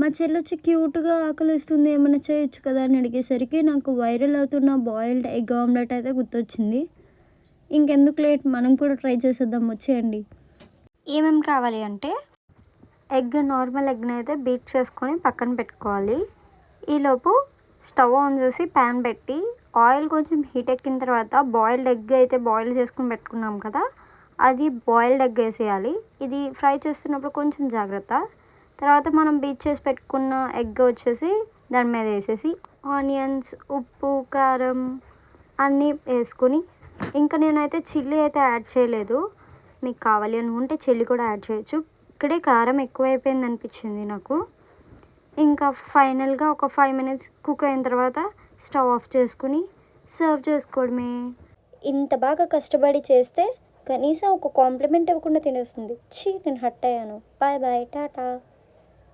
మా చెల్లొచ్చి క్యూట్‌గా ఆకలేస్తుంది ఏమన్నా చేయొచ్చు కదా అని అడిగేసరికి నాకు వైరల్ అవుతున్న బాయిల్డ్ ఎగ్ ఆమ్లెట్ అయితే గుర్తొచ్చింది. ఇంకెందుకు లేట్ మనం కూడా ట్రై చేసేద్దాం వచ్చేయండి. ఏమేమి కావాలి అంటే నార్మల్ ఎగ్‌ని అయితే బీట్ చేసుకొని పక్కన పెట్టుకోవాలి. ఈలోపు స్టవ్ ఆన్ చేసి ప్యాన్ పెట్టి ఆయిల్ కొంచెం హీట్ ఎక్కిన తర్వాత బాయిల్డ్ ఎగ్ అయితే బాయిల్ చేసుకొని పెట్టుకున్నాం కదా, అది బాయిల్డ్ ఎగ్ వేసేయాలి. ఇది ఫ్రై చేస్తున్నప్పుడు కొంచెం జాగ్రత్త. తర్వాత మనం బీట్ చేసి పెట్టుకున్న ఎగ్ వచ్చేసి దాని మీద వేసేసి ఆనియన్స్, ఉప్పు, కారం అన్నీ వేసుకొని, ఇంకా నేనైతే చిల్లీ అయితే యాడ్ చేయలేదు. మీకు కావాలి అనుకుంటే చిల్లీ కూడా యాడ్ చేయొచ్చు. ఇక్కడే కారం ఎక్కువైపోయింది అనిపించింది నాకు. ఇంకా ఫైనల్గా ఒక 5 మినిట్స్ కుక్ అయిన తర్వాత స్టవ్ ఆఫ్ చేసుకుని సర్వ్ చేసుకోవడమే. ఇంత బాగా కష్టపడి చేస్తే కనీసం ఒక కాంప్లిమెంట్ ఇవ్వకుండా తినేస్తుంది. ఛీ, నేను హర్ట్ అయ్యాను. Bye bye, Tata.